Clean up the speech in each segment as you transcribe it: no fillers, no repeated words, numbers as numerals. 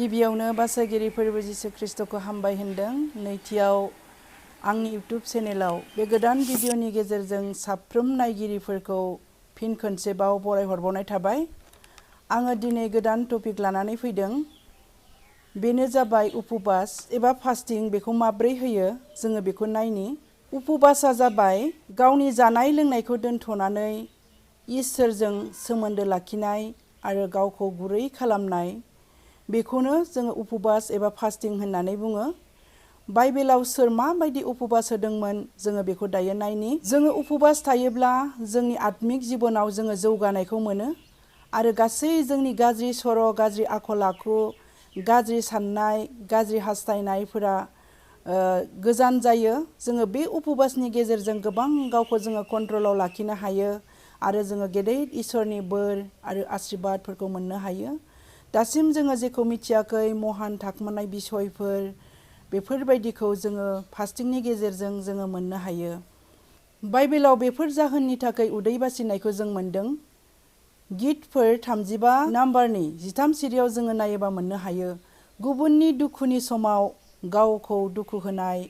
गिबियावनो बासागिरि फोरबु जिसु ख्रिस्टखौ हामबाय होनदों। नैथियाव आंनि इउटुब चेनेलाव बे गोदान भिडिअनि गेजेरजों साफ्रोम नायगिरिफोरखौ फिन खनसेबाव बरायहरबावनाय थाबाय। आङो दिनै गोदान टपिक लानानै फैदों। बेनो जाबाय उपबास एबा फास्टिं। बेखौ माब्रै होयो जोङो बेखौ नायनि। उपबासा जाबाय गावनि जानाय लोंनायखौ दोनथ'नानै इसोरजों सोमोन्दो लाखिनाय आरो गावखौ गुरै खालामनाय। बेखौनो जोङो उपबास एबा फास्टिं होननानै बुङो। बाइबेलाव सोर माबायदि उपबास होदोंमोन जोङो बेखौ दायो नायनि। जोङो उपबास थायोब्ला जोंनि आत्मिक जिबनाव जोङो जौगानायखौ मोनो आरो गासै जोंनि गाज्रि सर', गाज्रि आखल आखु, गाज्रि साननाय, गाज्रि हास्थायनायफोरा गोजान जायो। जोङो बे उपबासनि गेजेरजों गोबां गावखौ जोङो कन्ट्रलाव लाखिनो हायो आरो जोङो गेदेर इसोरनि बोर आरो आसिरबादफोरखौ मोननो हायो। दासिम जोङो जेखौ मिथियाखै महान थाखोमानाय बिसयफोर बेफोरबायदिखौ जोङो फास्टिंनि गेजेरजों जोङो मोननो हायो। बाइबेलाव बेफोर जाहोननि थाखाय उदै बासिनायखौ जों मोनदों। गितफोर 35 नाम्बारनि 13 सिरियाव जोङो नायोबा मोननो हायो। गुबुननि दुखुनि समाव गावखौ दुखु होनाय,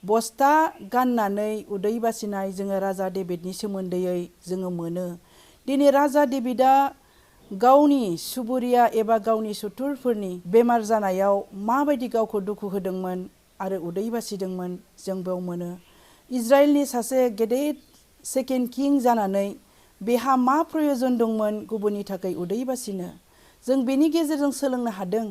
बस्ता गाननानै उदै बासिनाय जोङो राजा डेभिडनि सोमोन्दैयै जोङो मोनो। दिनै राजा डेभिडआ गावनि सुबुरिया एबा गावनि सुथुरफोरनि बेमार जानायाव माबायदि गावखौ दुखु होदोंमोन आरो उदै बासिदोंमोन जों बेयाव मोनो। इजराइलनि सासे गेदेर सेकेन्ड किं जानानै बेहा मा प्रयजन दंमोन गुबुननि थाखाय उदै बासिनो। जों बेनि गेजेरजों सोलोंनो हादों।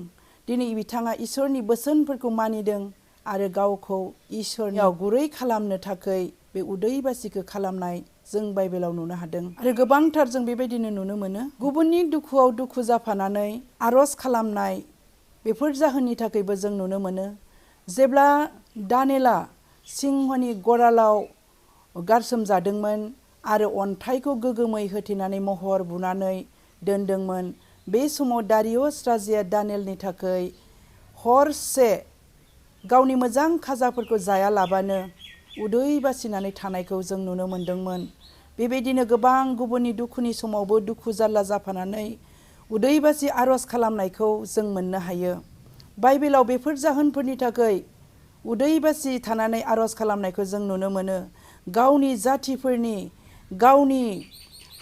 दिनै बिथाङा इसोरनि बोसोनफोरखौ मानिदों आरो गावखौ इसोरनियाव गुरै खालामनो थाखाय बे उदै बासिखौ खालामनाय जों बाइबेलाव नुनो हादों। आरो गोबांथार जों बेबायदिनो नुनो मोनो। गुबुननि दुखुआव दुखु जाफानानै आरज खालामनाय बेफोर जाहोननि थाखायबो जों नुनो मोनो। जेब्ला दानियेला सिंहनि गरालाव गारसोमजादोंमोन आरो अन्थाइखौ गोगोमै होथेनानै महर बुनानै दोनदोंमोन, बे समाव दारियुस राजाया दानियेलनि थाखाय हरसे गावनि मोजां खाजाफोरखौ जायालाबानो उदै बासिनानै थानायखौ जों नुनो मोनदोंमोन। बेबायदिनो गोबां गुबुननि दुखुनि समावबो दुखु जारला जाफानानै उदै बासि आरज खालामनायखौ जों मोननो हायो। बाइबेलाव बेफोर जाहोनफोरनि थाखाय उदै बासि थानानै आरज खालामनायखौ जों नुनो मोनो। गावनि जाथिफोरनि, गावनि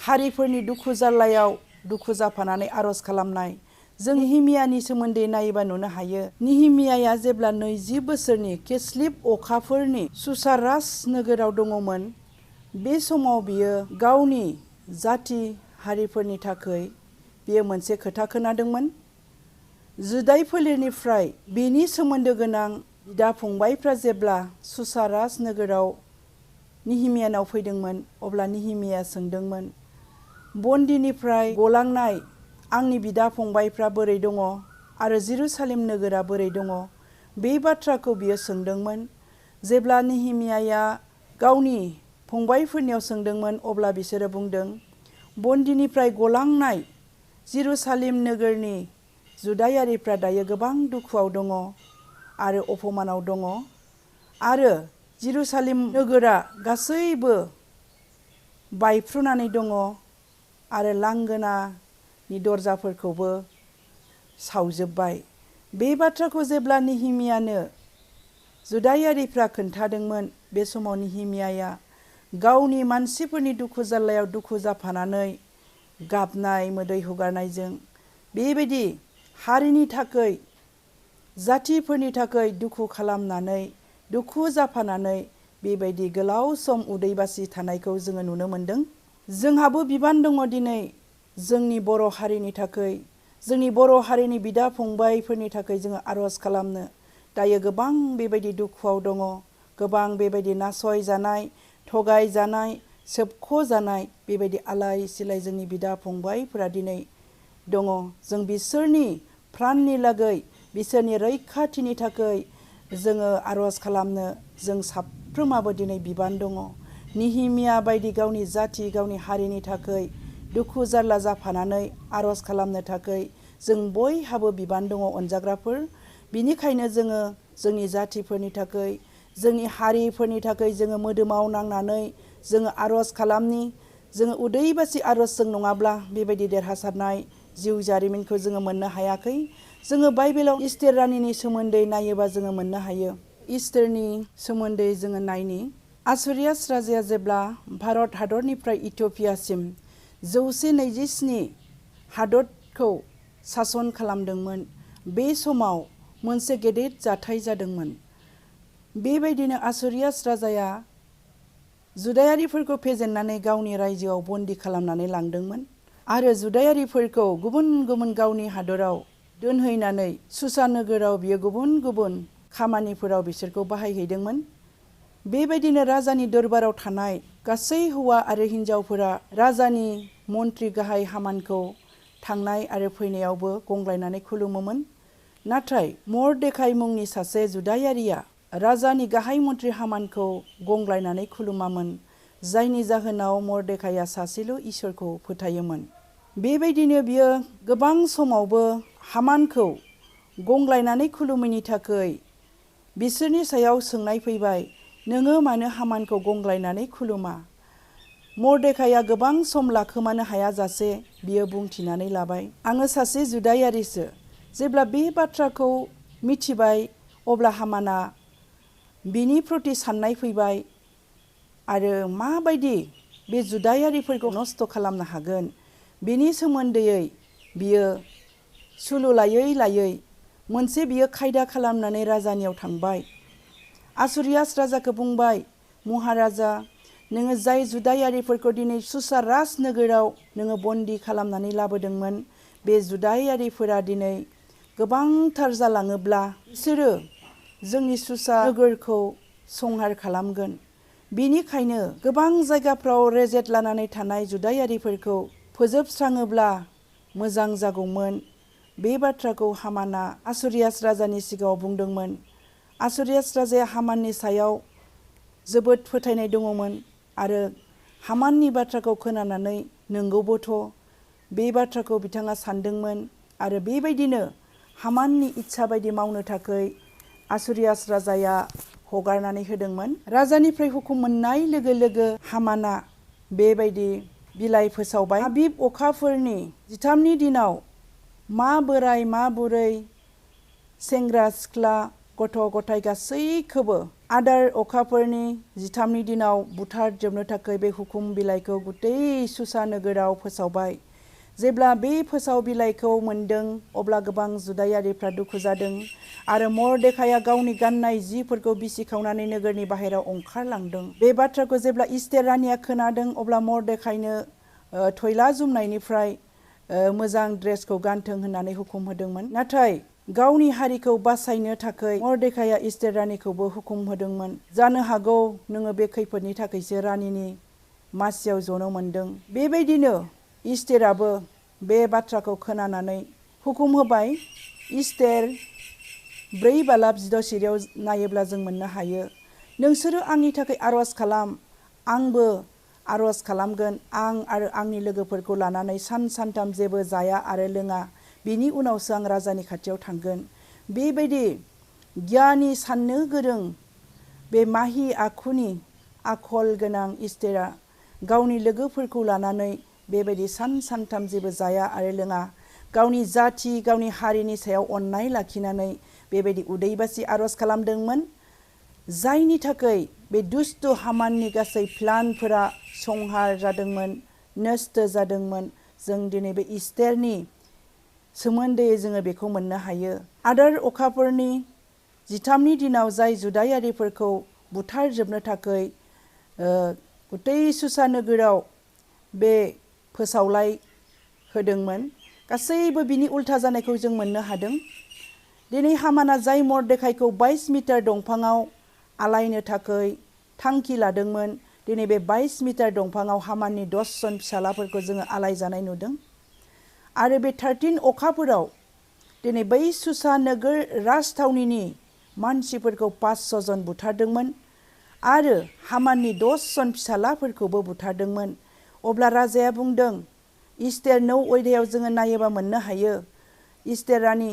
हारिफोरनि दुखु जारलायाव दुखु जाफानानै आरज खालामनाय जों निहिमियानि सोमोन्दै नायोबा नुनो हायो। निहिमियाया जेब्ला 20 बोसोरनि खेस्लिब अखाफोरनि सुसारास नोगोराव दङमोन, बे समाव बियो गावनि जाथि हारिफोरनि थाखाय बियो मोनसे खोथा खोनादोंमोन। जुदाय फोलेरनिफ्राय बेनि सोमोन्दो गोनां बिदा फंबायफ्रा जेब्ला सुसारास नोगोराव निहिमियानाव फैदोंमोन, अब्ला निहिमिया सोंदोंमोन, बन्दिनिफ्राय गलांनाय आंनि बिदा फंबायफ्रा बोरै दङ आरो जेरुसालेम नोगोरा बोरै दङ? बे बाथ्राखौ बियो सोंदोंमोन। जेब्ला निहिमियाया गावनि फंबायफोरनियाव सोंदोंमोन, अब्ला बिसोरो बुंदों, बन्दिनिफ्राय गलांनाय जेरुसालेम नोगोरनि जुदायारिफ्रा दायो गोबां दुखुआव दङ आरो अपमानाव दङ आरो जेरुसालेम नोगोरा गासैबो बायफ्रुनानै दङ आरो लांगोनानि दरजाफोरखौबो सावजोब्बाय। बे बाथ्राखौ जेब्ला निहिमियानो जुदायारिफ्रा खोन्थादोंमोन, बे समाव निहिमियाया गावनि मानसिफोरनि दुखु जारलायाव दुखु जाफानानै गाबनाय, मोदै हुगारनायजों बेबायदि हारिनि थाखाय, जाथिफोरनि थाखाय दुखु खालामनानै, दुखु जाफानानै बेबायदि गोलाव सम उदै बासि थानायखौ जोङो नुनो मोनदों। जोंहाबो बिबान दङ दिनै जोंनि बर' हारिनि थाखाय, जोंनि बर' हारिनि बिदा फंबायफोरनि थाखाय जोङो आरज खालामनो। दायो गोबां बेबायदि दुखुआव दङ, गोबां बेबायदि नासय जानाय, थगाय जानाय, सोबख' जानाय बेबायदि आलाय सिलाय जोंनि बिदा फंबायफोरा दिनै दङ। जों बिसोरनि प्राणनि लागै, बिसोरनि रैखाथिनि थाखाय जोङो आरज खालामनो जों साफ्रोमाबो दिनै बिबान दङ। निहिमिया बायदि गावनि जाथि, गावनि हारिनि थाखाय दुखु जारला जाफानानै आरज खालामनो थाखाय जों बयहाबो बिबान दङ अनजाग्राफोर। बिनिखायनो जोङो जोंनि जाथिफोरनि थाखाय, जोंनि हारिफोरनि थाखाय जोङो मोदोमाव नांनानै जोङो आरज खालामनि। जोङो उदै बासि आरजजों नङाब्ला बेबायदि देरहासारनाय जिउ जारिमिनखौ जोङो मोननो हायाखै। जोङो बाइबेलाव इस्टर रानिनि सोमोन्दै नायोबा जोङो मोननो हायो। इस्टरनि सोमोन्दै जोङो नायनि। आसुरियास राजाया जेब्ला भारत हादरनिफ्राय इथिय'पियासिम 127 हादरखौ सासन खालामदोंमोन, बे समाव मोनसे गेदेर जाथाय जादोंमोन। बेबायदिनो आसुरियास राजाया जुदायारिफोरखौ फेजेननानै गावनि रायजोआव बन्दी खालामनानै लांदोंमोन आरो जुदायारिफोरखौ गुबुन गुबुन गावनि हादराव दोनहैनानै सुसा नोगोराव बियो गुबुन गुबुन खामानिफोराव बिसोरखौ बाहायहैदोंमोन। बेबायदिनो राजानि दरबाराव थानाय गासै हौवा आरो हिन्जावफोरा राजानि मन्त्रि गाहाय हामानखौ थांनाय आरो फैनायावबो गंग्लायनानै खुलुमोमोन। नाथाय मर्देखाइ मुंनि सासे जुदायारिया राजानि गाहाय मन्त्रि हामानखौ गंग्लायनानै खुलुमामोन, जायनि जाहोनाव मर्देखाइया सासेल' इसोरखौ फोथायोमोन। बेबायदिनो बियो गोबां समावबो हामानखौ गंग्लायनानै खुलुमैनि थाखाय बिसोरनि सायाव सोंनाय फैबाय, नोङो मानो हामानखौ गंग्लायनानै खुलुमा? मर्देखाइया गोबां सम लाखोमानो हायाजासे बियो बुंथिनानै लाबाय, आङो सासे जुदायारिसो। जेब्ला बे बाथ्राखौ मिथिबाय अब्ला हामाना बिनि प्रति साननाय फैबाय आरो माबायदि बे जुदायारिफोरखौ नस्थ' खालामनो हागोन, बेनि सोमोन्दै बियो सुलु लायै लायै मोनसे बियो खायदा खालामनानै राजानियाव थांबाय। आसुरियास राजाखौ बुंबाय, महाराजा, नोङो जाय जुदायारिफोरखौ दिनै सुसा राज नोगोराव नोङो बन्दी खालामनानै लाबोदोंमोन, बे जुदायारिफोरा दिनै गोबांथार जालाङोब्ला बिसोरो जोंनि सुसा नोगोरखौ संहार खालामगोन। बेनिखायनो गोबां जायगाफ्राव रेजेट लानानै थानाय जुदायारिफोरखौ फोजोबस्राङोब्ला मोजां जागौमोन। बे बाथ्राखौ हामाना आसुरियास राजानि सिगाङाव बुंदोंमोन। आसुरियास राजाया हामाननि सायाव जोबोद फोथायनाय दङमोन आरो हामाननि बाथ्राखौ खोनानानै नंगौबोथ' बे बाथ्राखौ बिथाङा सानदोंमोन आरो बेबायदिनो हामाननि इच्छा बायदि मावनो थाखाय आसुरियास राजाया हगारनानै होदोंमोन। राजानिफ्राय हुकुम मोननाय लोगो लोगो हामाना बेबायदि बिलाइ फोसावबाय। आबिब अखाफोरनि 13नि दिनाव मा बोराय मा बुरै, सेंग्रा सिख्ला, गथ' गथाय गासैखौबो आदार अखाफोरनि 13नि दिनाव बुथारजोबनो थाखाय बे हुकुम बिलाइखौ गुतै सुसा नोगोराव फोसावबाय। जेब्ला बे फोसाव बिलाइखौ मोनदों अब्ला गोबां जुदायारिफ्रा दुखु जादों आरो मर्देखाइया गावनि गाननाय जिफोरखौ बिसिखावनानै नोगोरनि बाहेरायाव ओंखारलांदों। बे बाथ्राखौ जेब्ला इस्टेर रानिया खोनादों अब्ला मर्देखाइनो थयला जुमनायनिफ्राय मोजां ड्रेसखौ गानथों होननानै हुकुम होदोंमोन। नाथाय गावनि हारिखौ बासायनो थाखाय मर्देखाइया इस्टेर रानिखौबो हुकुम होदोंमोन, जानो हागौ नोङो बे खैफोदनि थाखायसो रानिनि मासियाव जनो मोनदों। बेबायदिनो इस्टेराबो बे बाथ्राखौ खोनानानै हुकुम होबाय। इस्टेर 4:11 सिरियाव नायोब्ला जों मोननो हायो, नोंसोरो आंनि थाखाय आर'ज खालाम, आंबो आर'ज खालामगोन। आं आरो आंनि लोगोफोरखौ लानानै सानथाम जेबो जाया आरो लोङा, बिनि उनावसो आं राजानि खाथियाव थांगोन। बेबायदि गियानि साननो गोरों बे माहि आखुनि आखल गोनां इस्टेरा गावनि लोगोफोरखौ लानानै बेबायदि सानथाम जेबो जाया आरो लोङा, गावनि जाथि गावनि हारिनि सायाव अननाय लाखिनानै बेबायदि उदै बासि आर'ज खालामदोंमोन, जायनि थाखाय बे दुस्त हामाननि गासै प्लानफोरा संहार जादोंमोन, नस्थ' जादोंमोन। जों दिनै बे इस्टेरनि सोमोन्दै जोङो बेखौ मोननो हायो। आदार अखाफोरनि 13नि दिनाव जाय जुदायारिफोरखौ बुथारजोबनो थाखाय गुतै सुसा नोगोराव बे फोसावलाय होदोंमोन, गासैबो बिनि उल्था जानायखौ जों मोननो हादों। दिनै हामाना जाय मर्देखाइखौ 22 मिटार दंफाङाव आलायनो थाखाय थांखि लादोंमोन, दिनै बे 22 मिटार दंफाङाव हामाननि 10 जन फिसालाफोरखौ जोङो आलायजानाय नुदों। आरो बे 13 अखाफोराव दिनै बै सुसा नोगोर राजथावनिनि मानसिफोरखौ 500 जन बुथारदोंमोन आरो हामाननि 10 जन फिसालाफोरखौबो बुथारदोंमोन। अब्ला राजाया बुंदों, इस्टेर 9 अध्यायाव जोङो नायोबा मोननो हायो, इस्टेर रानि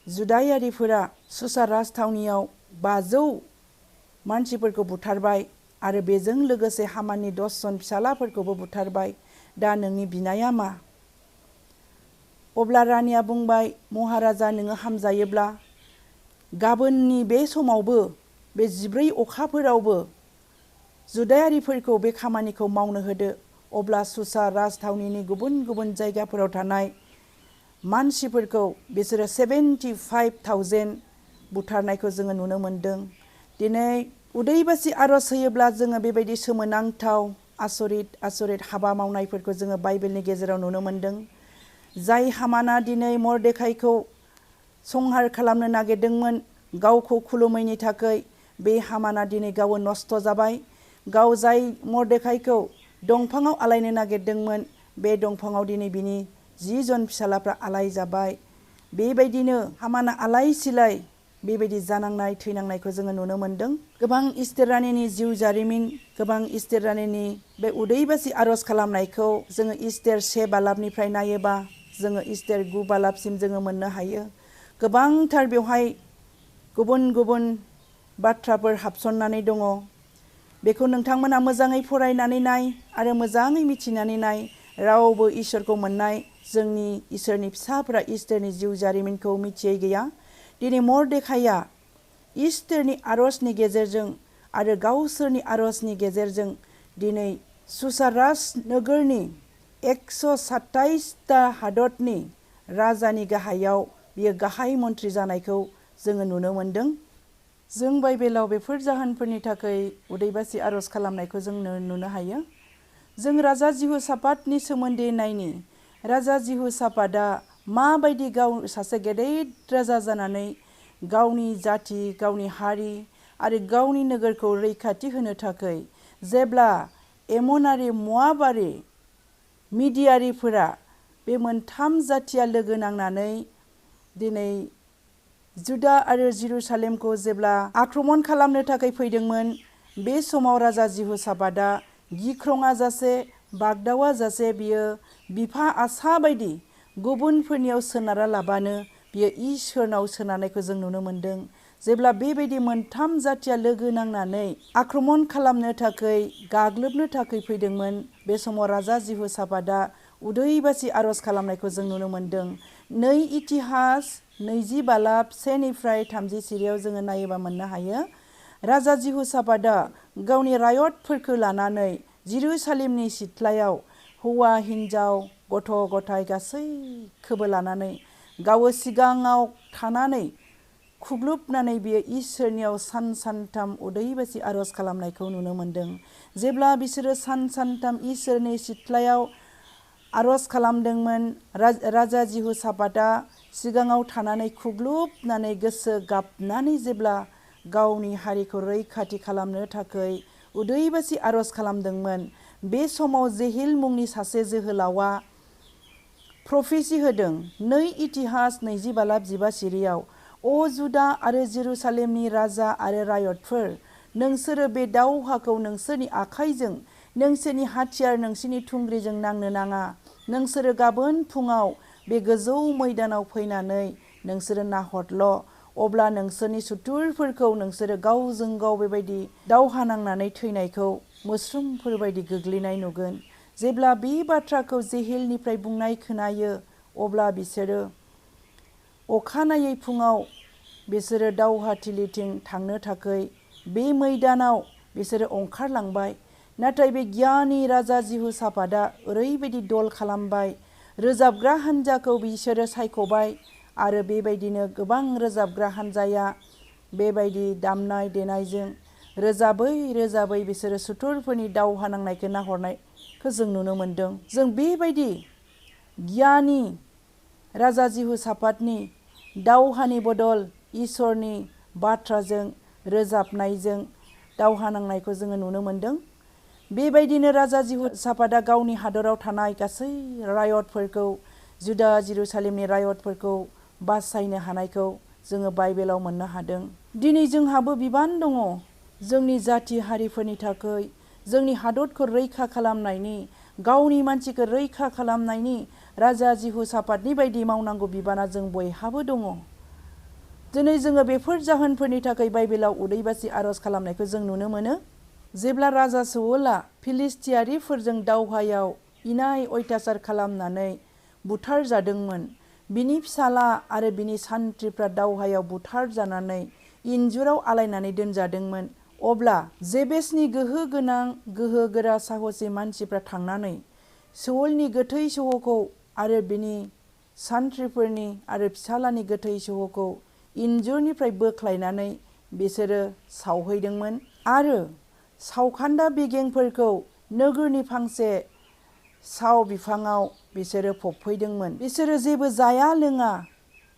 जुदायारिफोरा सुसा राजथावनियाव 500 मानसिफोरखौ बुथारबाय आरो बेजों लोगोसे हामाननि 10 जन फिसालाफोरखौबो बुथारबाय। दा नोंनि बिनाया मा? अब्ला रानिया बुंबाय, महाराजा नोङो हामजायोब्ला गाबोननि बे समावबो बे 14 अखाफोरावबो जुदायारिफोरखौ बे खामानिखौ मावनो होदो। अब्ला सुसा राजथावनिनि गुबुन गुबुन जायगाफोराव थानाय मानसिफोरखौ बिसोरो 75,000 बुथारनायखौ जोङो नुनो मोनदों। दिनै उदैबासि आरज होयोब्ला जोङो बेबायदि सोमोनांथाव आसरित हाबा मावनायफोरखौ जोङो बाइबेलनि गेजेराव नुनो मोनदों। जाय हामाना दिनै मर्देखाइखौ संहार खालामनो नागिरदोंमोन गावखौ खुलुमैनि थाखाय, बे हामाना दिनै गाव नस्थ' जाबाय। गाव जाय मर्देखाइखौ दंफाङाव आलायनो नागिरदोंमोन, बे दंफाङाव दिनै बिनि 10 जन फिसालाफ्रा आलाय जाबाय। बेबायदिनो हामाना आलाय सिलाय बेबायदि जानांनाय थैनांनायखौ जोङो नुनो मोनदों। गोबां इस्तेर रानिनि जिउ जारिमिन, गोबां इस्तेर रानिनि बे उदैबासि आरज खालामनायखौ जोङो इस्तेर 1 बालाबनिफ्राय नायोबा जोङो इस्तेर 9 बालाबसिम जोङो मोननो हायो। गोबांथार बेवहाय गुबुन गुबुन बाथ्राफोर हाबसननानै दङ। बेखौ नोंथांमोना मोजाङै फरायनानै नाय आरो मोजाङै मिथिनानै नाय। रावबो इसोरखौ मोननाय जोंनि इसोरनि फिसाफोरा इस्तेरनि जिउ जारिमिनखौ मिथियै गैया। दिनै मर्देखाइया इस्तेरनि आरजनि गेजेरजों आरो गावसोरनि आरजनि गेजेरजों दिनै सुसा राज नोगोरनि 127टा हादरनि राजानि गाहायाव बियो गाहाय मन्थ्रि जानायखौ जोङो नुनो मोनदों। जों बाइबेलाव बेफोर जाहोनफोरनि थाखाय उदैबासि आरज खालामनायखौ जों नुनो हायो। जों राजा जिहुसापातनि सोमोन्दै नायनि। राजा जिहुसापातआ माबायदि गाव सासे गेदेर राजा जानानै गावनि जाथि, गावनि हारि आरो गावनि नोगोरखौ रैखाथि होनो थाखाय जेब्ला एमनारि, मोआबारि, मिदियारिफोरा बे मोनथाम जाथिया लोगो नांनानै दिनै जुदा आरो जेरुसालेमखौ जेब्ला आक्रमण खालामनो थाखाय फैदोंमोन, बे समाव राजा जिहुसापातआ गिख्रङा जासे, बागदावा जासे बियो बिफा आसा बायदि गुबुनफोरनियाव सोनारा लाबानो बियो इसोरनाव सोनारनायखौ जों नुनो मोनदों। जेब्ला बेबायदि मोनथाम जाथिया लोगो नांनानै आक्रमण खालामनो थाखाय, गाग्लोबनो थाखाय फैदोंमोन, बे समाव राजा जिहुसापातआ उदैबासि आरज खालामनायखौ जों नुनो मोनदों। 2 इतिहास 20 बालाब 1निफ्राय 30 सिरियाव जोङो नायोबा मोननो हायो। राजा जिहुसापातआ गावनि रायतफोरखौ लानानै जेरुसालेमनि सिथ्लायाव हौवा हिन्जाव गथ' गथाय गासैखौबो लानानै गाव सिगाङाव थानानै खुग्लुबनानै बियो इसोरनियाव सानथाम उदैबासि आरज खालामनायखौ नुनो मोनदों। जेब्ला बिसोरो सानथाम इसोरनि सिथ्लायाव आरज खालामदोंमोन, राजा जिहुसापातआ सिगाङाव थानानै खुग्लुबनानै गोसो गाबनानै जेब्ला गावनि हारिखौ रैखाथि खालामनो थाखाय उदैबासि आरज खालामदोंमोन, बे समाव जेहिल मुंनि सासे जोहोलावा प्रफेसि होदों। 2 इतिहास 20 बालाब 15 सिरियाव, अ जुदा आरो जेरुसालेमनि राजा आरो रायतफोर, नोंसोरो बे दावहाखौ नोंसोरनि आखाइजों, नोंसोरनि हाथियार, नोंसोरनि थुंग्रिजों नांनो नाङा। नोंसोरो गाबोन फुङाव बे गोजौ मैदानाव फैनानै नोंसोरो नाहरल'। अब्ला नोंसोरनि सुथुरफोरखौ नोंसोरो गावजों गाव बेबायदि दावहा नांनानै थैनायखौ मोस्रोमफोर बायदि गोग्लैनाय नुगोन। जेब्ला बे बाथ्राखौ जेहेलनिफ्राय बुंनाय खोनायो, अब्ला बिसोरो अखानायै फुङाव बिसोरो दावहाथिलिथिं थांनो थाखाय बे मैदानाव बिसोरो ओंखारलांबाय। नाथाय बे गियानि राजा जिहुसापातआ ओरैबायदि दल खालामबाय, रोजाबग्रा हान्जाखौ बिसोरो सायख'बाय आरो बेबायदिनो गोबां रोजाबग्रा हान्जाया बेबायदि दामनाय देनायजों रोजाबै बिसोरो सुथुरफोरनि दावहा नांनायखौ नाहरनायखौ जों नुनो मोनदों। जों बेबायदि गियानि राजा जिहुसापातनि दावहानि बदल इसोरनि बाथ्राजों रोजाबनायजों दावहा नांनायखौ जोङो नुनो मोनदों। बेबायदिनो राजा जिहुसापातआ गावनि हादराव थानाय गासै रायतफोरखौ, जुदा जेरुसालेमनि रायतफोरखौ बासायनो हानायखौ जोङो बाइबेलाव मोननो हादों। दिनै जोंहाबो बिबान दङ जोंनि जाथि हारिफोरनि थाखाय, जोंनि हादरखौ रैखा खालामनायनि, गावनि मानसिखौ रैखा खालामनायनि राजा जिहुसापातनि बायदि मावनांगौ बिबाना जों बयहाबो दङ। दिनै जोङो बेफोर जाहोनफोरनि थाखाय बाइबेलाव उदैबासि आरज खालामनायखौ जों नुनो मोनो। जेब्ला राजा साउलआ फिलिस्टियारिफोरजों दावहायाव इनाय अयथासार खालामनानै बुथार जादोंमोन, बिनि फिसाला आरो बिनि सान्थ्रिफ्रा दावहायाव बुथार जानानै इन्जुराव आलायनानै दोनजादोंमोन। अब्ला जेबेसनि गोहो गोनां गोहो गोरा साहसि मानसिफ्रा थांनानै सौलनि गोथै सह'खौ आरो बिनि सान्थ्रिफोरनि आरो फिसालानि गोथै सह'खौ इन्जुरनिफ्राय बोख्लायनानै बिसोरो सावहैदोंमोन आरो सावखान्दा बिगेंफोरखौ नोगोरनि फांसे साव बिफाङाव बिसोरो फबफैदोंमोन। बिसोरो जेबो जाया लोङा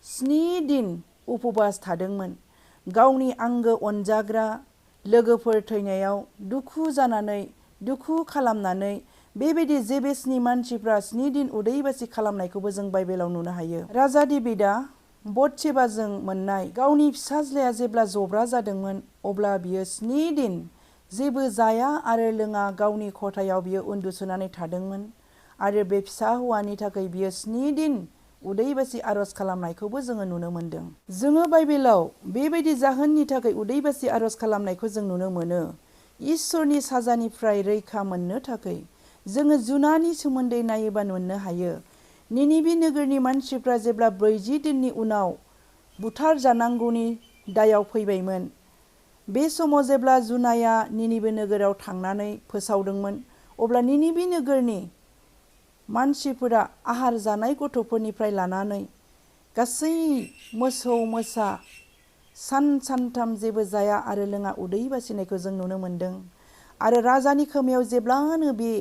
7 दिन उपबास थादोंमोन। गावनि आंगो अनजाग्रा लोगोफोर थैनायाव दुखु जानानै दुखु खालामनानै बेबायदि जेबेसनि मानसिफ्रा 7 दिन उदैबासि खालामनायखौबो जों बाइबेलाव नुनो हायो। राजा डेभिडआ बथसेबाजों मोननाय गावनि फिसाज्लाया जेब्ला जब्रा जादोंमोन अब्ला बियो 7 दिन जेबो जाया आरो लोङा गावनि खथायाव बियो उन्दुसोनानै थादोंमोन आरो बे फिसा हौवानि थाखाय बियो 7 दिन उदैबासि आरज खालामनायखौबो जोङो नुनो मोनदों। जोङो बाइबेलाव बेबायदि जाहोननि थाखाय उदैबासि आरज खालामनायखौ जों नुनो मोनो। इसोरनि साजानिफ्राय रैखा मोननो थाखाय जोङो जुनानि सोमोन्दै नायोबा मोननो हायो। निनिबे नोगोरनि मानसिफ्रा जेब्ला 40 दिननि उनाव बुथार जानांगौनि दायाव फैबायमोन, बे समाव जेब्ला जुनाया निनिबे नोगोराव थांनानै फोसावदोंमोन, अब्ला निनिबे नोगोरनि मानसिफोरा आहार जानाय गथ'फोरनिफ्राय लानानै गासै मोसौ मोसा सानथाम जेबो जाया आरो लोङा उदै बासिनायखौ जों नुनो मोनदों। आरो राजानि खोमायाव जेब्लानो बे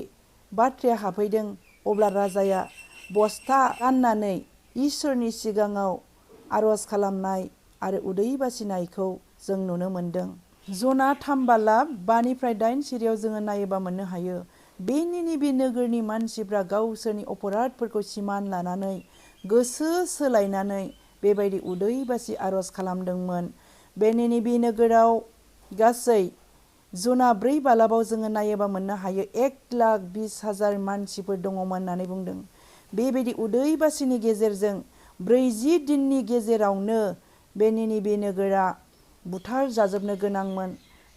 बाथ्राया हाबफैदों अब्ला राजाया बस्था गाननानै इसोरनि सिगाङाव आरज खालामनाय आरो उदै बासिनायखौ जों नुनो मोनदों। जना 3:5-8 सिरियाव जोङो नायोबा मोननो हायो। बे निनिबे नोगोरनि मानसिफ्रा गावसोरनि अपराधफोरखौ सिमान लानानै गोसो सोलायनानै बेबायदि उदै बासि आरज खालामदोंमोन। बे निनिबे नोगोराव गासै जना 4:12 जोङो नायोबा मोननो हायो 1,20,000 मानसिफोर दङमोन होननानै बुंदों। बेबायदि उदै बासिनि गेजेरजों 40 दिननि गेजेरावनो बे निनिबे नोगोरा बुथार जाजोबनो गोनांमोन।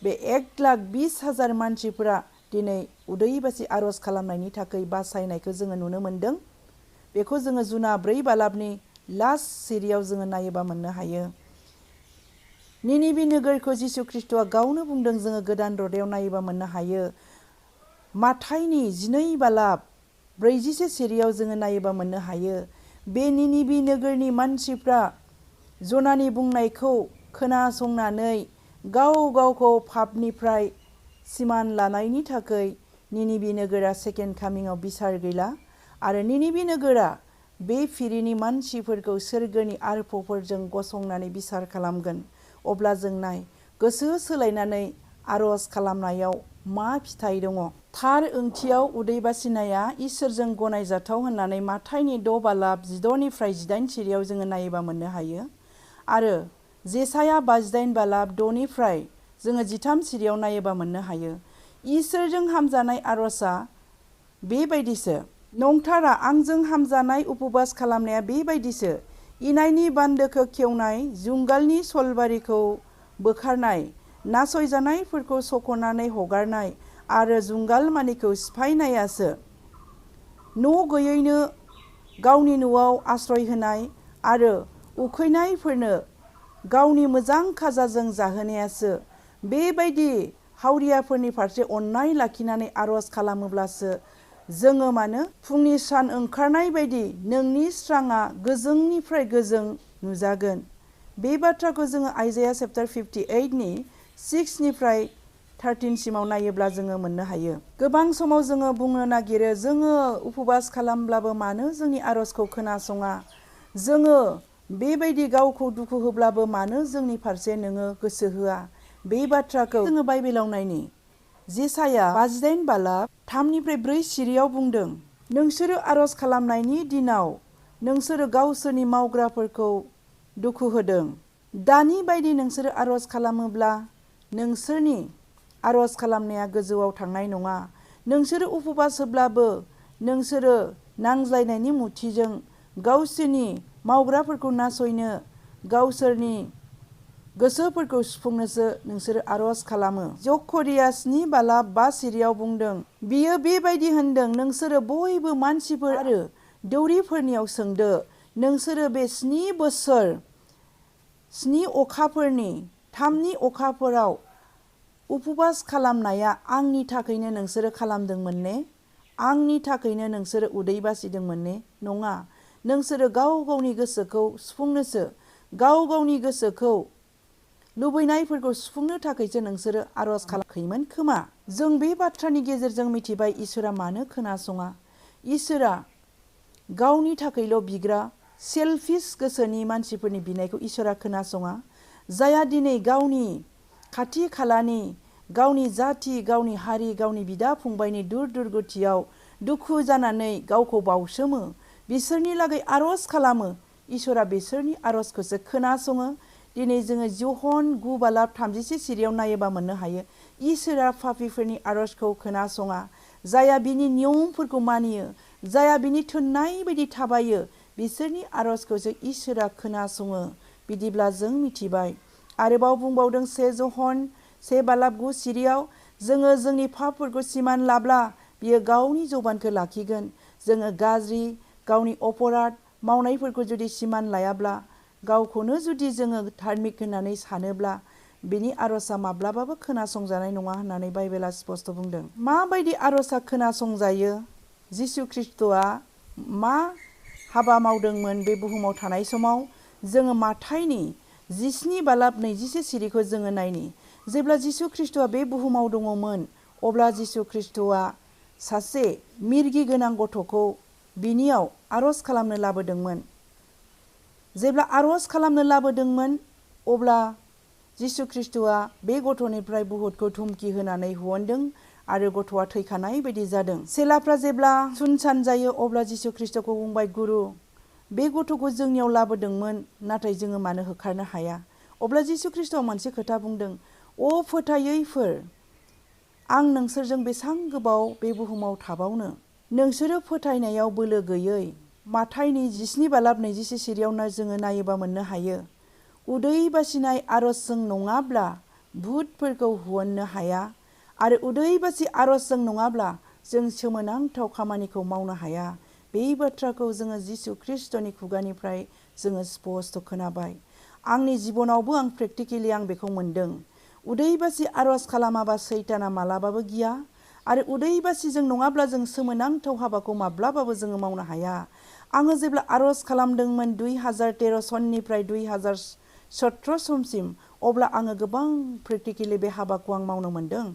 बे 1,20,000 मानसिफोरा दिनै उदै बासि आरज खालामनायनि थाखाय बासायनायखौ जोङो नुनो मोनदों। बेखौ जोङो जुना 4:12 लास्ट सिरियाव जोङो नायोबा मोननो हायो। निनिबे नोगोरखौ जिसु ख्रिस्ट'आ गावनो बुंदों। जोङो गोदान रदायाव नायोबा मोननो हायो। माथाइनि 12:41 सिरियाव जोङो नायोबा मोननो हायो। बे निनिबे नोगोरनि मानसिफ्रा जनानि बुंनायखौ खोनासंनानै गाव गावखौ पापनिफ्राय सिमान लानायनि थाखाय निनिबे नोगोरा सेकेन्ड कामिंआव बिसार गैला आरो निनिबे नोगोरा बे फिरिनि मानसिफोरखौ सोरगोनि आरफफोरजों गसंनानै बिसार खालामगोन। अब्ला जों नाय गोसो सोलायनानै आरज खालामनायाव मा फिथाइ दङ। थार ओंथियाव उदै बासिनाया इसोरजों गनायजाथाव होननानै माथाइनि 6:16-18 सिरियाव जोङो नायोबा मोननो हायो। आरो जेसाया 58:6 जोङो 13 सिरियाव नायोबा मोननो हायो। इसोरजों हामजानाय आरजआ बेबायदिसो। नंथारा आंजों हामजानाय उपबास खालामनाया बेबायदिसो। इनायनि बान्दोखौ खेवनाय, जुंगालनि सलबारिखौ बोखारनाय, नासयजानायफोरखौ सख'नानै हगारनाय आरो जुंगालमानिखौ सिफायनायासो। न' गैयैनो गावनि न'आव आश्रय होनाय आरो उखैनायफोरनो गावनि मोजां खाजाजों जाहोनायासो। बेबायदि हावरियाफोरनि फारसे अननाय लाखिनानै आरज खालामोब्लासो जोङो मानो फुंनि सान ओंखारनाय बायदि नोंनि स्राङा गोजोंनिफ्राय गोजों नुजागोन। बे बाथ्राखौ जोङो आइजाया चेप्टार 58 6 13 सिमाव नायोब्ला जोङो मोननो हायो। गोबां समाव जोङो बुंनो नागिरो जोङो उपबास खालामब्लाबो मानो जोंनि आरजखौ खोनासङा, जोङो बेबायदि गावखौ दुखु होब्लाबो मानो जोंनि फारसे नोङो गोसो होआ। बे बाथ्राखौ जोङो बाइबेलाव नायनि। जेसाया 58:3-4 सिरियाव बुंदों, नोंसोरो आरज खालामनायनि दिनाव नोंसोरो गावसोरनि मावग्राफोरखौ दुखु होदों। दानि बायदि नोंसोरो आरज खालामोब्ला नोंसोरनि आरज खालामनाया गोजौआव थांनाय नङा। नोंसोरो उपबास होब्लाबो नोंसोरो नांज्लायनायनि मुथिजों गावसोरनि मावग्राफोरखौ नासयनो, गावसोरनि गोसोफोरखौ सुफुंनोसो नोंसोरो आरज खालामो। जखरिया 7:5 सिरियाव बुंदों, बियो बेबायदि होनदों, नोंसोरो बयबो मानसिफोर आरो दौरिफोरनियाव सोंदो, नोंसोरो बे 7 बोसोर 7 अखाफोरनि 3नि अखाफोराव उपबास खालामनाया आंनि थाखायनो नोंसोरो खालामदोंमोन ने? आंनि थाखायनो नोंसोरो उदै बासिदोंमोन ने? नङा, नोंसोरो गाव गावनि गोसोखौ सुफुंनोसो, गाव गावनि गोसोखौ लुबैनायफोरखौ सुफुंनो थाखायसो नोंसोरो आरज खालामाखैमोन खोमा। जों बे बाथ्रानि गेजेरजों मिथिबाय इसोरा मानो खोनासङा। इसोरा गावनि थाखायल' बिग्रा सेल्फिश गोसोनि मानसिफोरनि बिनायखौ इसोरा खोनासङा। जायहा दिनै गावनि खाथि खालानि, गावनि जाति, गावनि हारि, गावनि बिदा फंबायनि दुरगथियाव दुखु जानानै गावखौ बावसोमो, बिसोरनि लागै आरज खालामो, इसोरा बिसोरनि आरजखौसो खोनासङो। दिनै जोङो जहन 9:31 सिरियाव नायोबा मोननो हायो, इसोरा पापिफोरनि आरजखौ खोनासङा। जायहा बिनि नियमफोरखौ मानियो, जायहा बिनि थोननाय बायदि थाबायो, बिसोरनि आरजखौसो इसोरा खोनासङो। बिदिब्ला जों मिथिबाय। आरोबाव बुंबावदों 1 जहन 1:9 सिरियाव, जोङो जोंनि पापफोरखौ सिमान लाब्ला बियो गावनि जबानखौ लाखिगोन। जोङो गाज्रि गावनि अपराध मावनायफोरखौ जुदि सिमान लायाब्ला, गावखौनो जुदि जोङो धार्मिक होननानै सानोब्ला, बिनि आरजआ माब्लाबाबो खोनासंजानाय नङा होननानै बाइबेला स्पष्ट बुंदों। माबायदि आरजआ खोनासंजायो? जिसु ख्रिस्ट'आ मा हाबा मावदोंमोन बे बुहुमाव थानाय समाव? जोङो माथाइनि 17:21 सिरिखौ जोङो नायनि। जेब्ला जिसु ख्रिस्ट'आ बे बुहुमाव दङमोन, अब्ला जिसु ख्रिस्ट'आ सासे मिर्गि गोनां गथ'खौ बिनियाव आरज खालामनो लाबोदोंमोन। जेब्ला आरज खालामनो लाबोदोंमोन, अब्ला जिसु ख्रिस्ट'आ बे गथ'निफ्राय बुहुतखौ धुमखि होनानै हुनदों आरो गथ'आ थैखानाय बायदि जादों। सेलाफ्रा जेब्ला सुनसान जायो, अब्ला जिसु ख्रिस्ट'खौ बुंबाय, गुरु, बे गथ'खौ जोंनियाव लाबोदोंमोन, नाथाय जोङो मानो होखारनो हाया? अब्ला जिसु ख्रिस्ट'आ मोनसे खोथा बुंदों, अ फोथायैफोर, आं नोंसोरजों बेसां गोबाव बे बुहुमाव थाबावनो? नोंसोरो फोथायनायाव बोलो गैयै। माथाइनि 17:21 सिरियावनो जोङो नायोबा मोननो हायो, उदै बासिनाय आरजजों नङाब्ला भुतफोरखौ हुननो हाया, आरो उदै बासि आरजजों नङाब्ला जों सोमोनांथाव खामानिखौ मावनो हाया। बे बाथ्राखौ जोङो जिसु ख्रिस्ट'नि खुगानिफ्राय जोङो स्पष्ट खोनाबाय। आंनि जिबनावबो आं प्रेक्टिकेलि आं बेखौ मोनदों। उदै बासि आरज खालामाबा सैताना मालाबाबो गिया, आरो उदै बासिजों नङाब्ला जों सोमोनांथाव हाबाखौ माब्लाबाबो जोङो मावनो हाया। आङो जेब्ला आरज खालामदोंमोन 2013 सननिफ्राय 2017 समसिम, अब्ला आङो गोबां प्रेक्टिकेलि बे हाबाखौ आं मावनो मोनदों।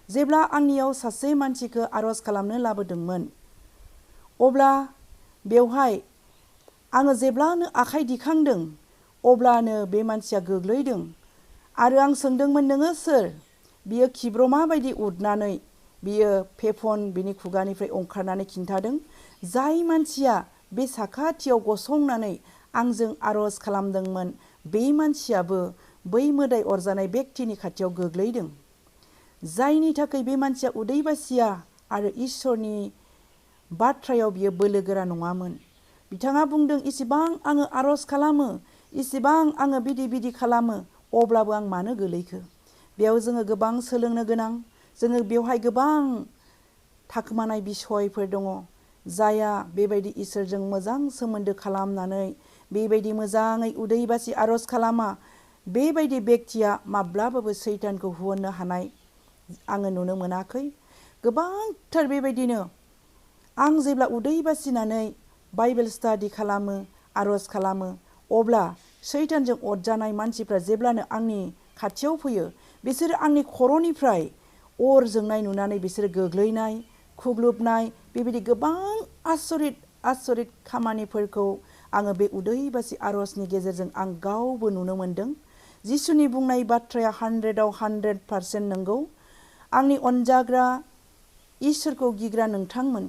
जेब्ला आंनियाव सासे मानसिखौ आरज खालामनो लाबोदोंमोन, अब्ला बेवहाय आङो जेब्लानो आखाइ दिखांदों, अब्लानो बे मानसिया गोग्लैदों। आरो आं सोंदोंमोन, नोङो सोर? बियो खिब्रमा बायदि उदनानै बियो फेफन बिनि खुगानिफ्राय ओंखारनानै खिन्थादों। जाय मानसिया बे साखाथियाव गसंनानै आंजों आरज खालामदोंमोन, बे मानसियाबो बै मोदाय अरजानाय बेक्तिनि खाथियाव गोग्लैदों। जायनि थाखाय बे मानसिया उदै बासिया आरो इसोरनि बाथ्रायाव बियो बोलोगोरा नङामोन। बिथाङा बुंदों, इसिबां आङो आरज खालामो, इसिबां आङो बिदि खालामो, अब्लाबो आं मानो गोलैखो? बेयाव जोङो गोबां सोलोंनो गोनां, जोङो बेवहाय गोबां थाखोमानाय बिसयफोर दङ। जाया बेबायदि इसोरजों मोजां सोमोन्दो खालामनानै बेबायदि मोजाङै उदै बासि आरज खालामा, बेबायदि बेक्तिया माब्लाबाबो सैतानखौ हुननो हानाय आङो नुनो मोनाखै। गोबांथार बेबायदिनो आं जेब्ला उदै बासिनानै बाइबेल स्टाडि खालामो, आरज खालामो, अब्ला सैतानजों अरजानाय मानसिफ्रा जेब्लानो आंनि खाथियाव फैयो, बिसोरो आंनि खर'निफ्राय अर जोंनाय नुनानै बिसोरो गोग्लैनाय, खुग्लुबनाय, बेबायदि गोबां आसरित खामानिफोरखौ आङो बे उदै बासि आरजनि गेजेरजों आं गावबो नुनो मोनदों। जिसुनि बुंनाय बाथ्राया 100आव 100% नंगौ। आंनि अनजाग्रा इसोरखौ गिग्रा नोंथांमोन,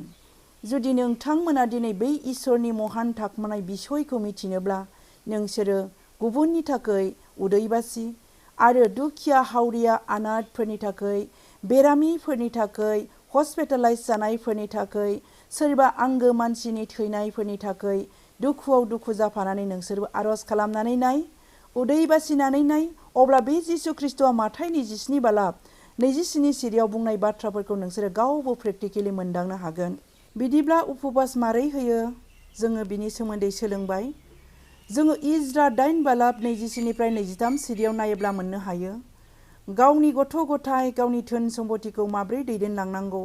जुदि नोंथांमोना दिनै बै इसोरनि महान थाखोमानाय बिसयखौ मिथिनोब्ला, नोंसोरो गुबुननि थाखाय उदै बासि आरो दुखिया हावरिया अनाथफोरनि थाखाय, बेरामिफोरनि थाखाय, हस्पिटालाइज जानायफोरनि थाखाय, सोरबा आंगो मानसिनि थैनायफोरनि थाखाय दुखुआव दुखु जाफानानै नोंसोरबो आरज खालामनानै नाय, उदै बासिनानै नाय। अब्ला बे जिसु ख्रिस्ट'आ माथाइनि 17:27 सिरियाव बुंनाय बाथ्राफोरखौ नोंसोरो गावबो प्रेक्टिकेलि मोनदांनो हागोन। बिदिब्ला उपबास मारै होयो? जोङो बिनि सोमोन्दै सोलोंबाय। जोङो इजरा 8 बालाब 27निफ्राय 23 सिरियाव नायोब्ला मोननो हायो गावनि गथ' गथाय गावनि धोन सम्पतिखौ माब्रै दैदेनलांनांगौ।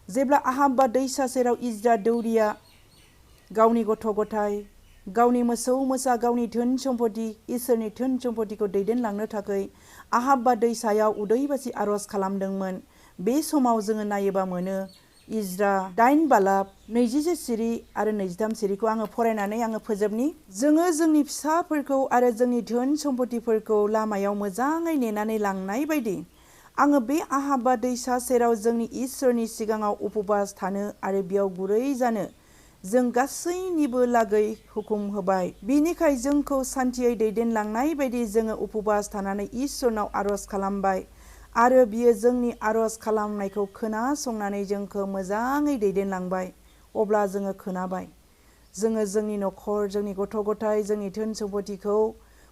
जेब्ला आहाबा दैसा सेराव इजरा दौरिया गावनि गथ' गथाय गावनि मोसौ मोसा गावनि धोन सम्पति इसोरनि धोन सम्पतिखौ दैदेनलांनो थाखाय आहाबा दैसायाव उदैबासि आरज खालामदोंमोन। बे समाव जोङो नायोबा मोनो इजरा 8 बालाब 27 सिरि आरो 23 सिरिखौ आङो फरायनानै आङो फोजोबनि। जोङो जोंनि फिसाफोरखौ आरो जोंनि धोन सम्पतिफोरखौ लामायाव मोजाङै नेनानै लांनाय बायदि आङो बे आहाबा दैसा सेराव जोंनि इसोरनि सिगाङाव उपबास थानो आरो बेयाव गुरै जानो जों गासैनिबो लागै हुकुम होबाय। बिनिखाय जोंखौ सान्थियै दैदेनलांनाय बायदि जोङो उपबास थानानै इसोरनाव आरज खालामबाय आरो बियो जोंनि आरज खालामनायखौ खोनासंनानै जोंखौ मोजाङै दैदेनलांबाय। अब्ला जोङो खोनाबाय जोङो जोंनि न'खर जोंनि गथ' गथाय जोंनि धोन सम्पतिखौ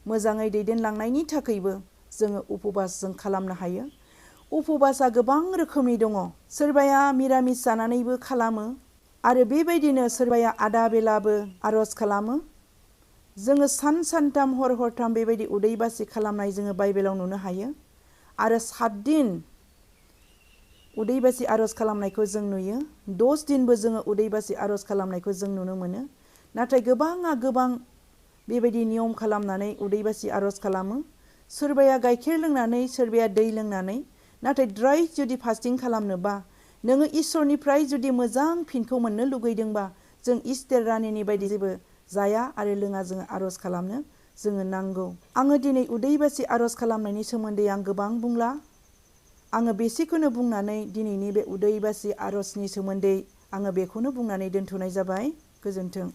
मोजाङै दैदेनलांनायनि थाखायबो जोङो उपबास जों खालामनो हायो। उपबासा गोबां रोखोमनि दङ। सोरबाया मिरामिस जानानैबो खालामो आरो बेबायदिनो सोरबाया आदा बेलाबो आरज खालामो। जोङो सानथाम हर हरथाम बेबायदि उदैबासि खालामनाय जोङो बाइबेलाव नुनो हायो आरो 7 दिन उदैबासि आरज खालामनायखौ जों नुयो। 10 दिनबो जोङो उदैबासि आरज खालामनायखौ जों नुनो मोनो। नाथाय गोबाङा गोबां बेबायदि नियम खालामनानै उदैबासि आरज खालामो। सोरबाया गाइखेर लोंनानै सोरबाया दै लोंनानै। नाथाय द्राय जुदि फास्टिं खालामनोबा नोङो इसोरनिफ्राय जुदि मोजां फिनखौ मोननो लुगैदोंबा जों इस्टेर रानिनि बायदि जेबो जाया आरो लोङा जोङो आरज खालामनो जोङो नांगौ। आङो दिनै उदैबासि आरज खालामनायनि सोमोन्दै आं गोबां बुंला। आङो बेसेखौनो बुंनानै दिनैनि बे उदैबासि आरजनि सोमोन्दै आङो बेखौनो बुंनानै दोनथ'नाय जाबाय। गोजोन्थों।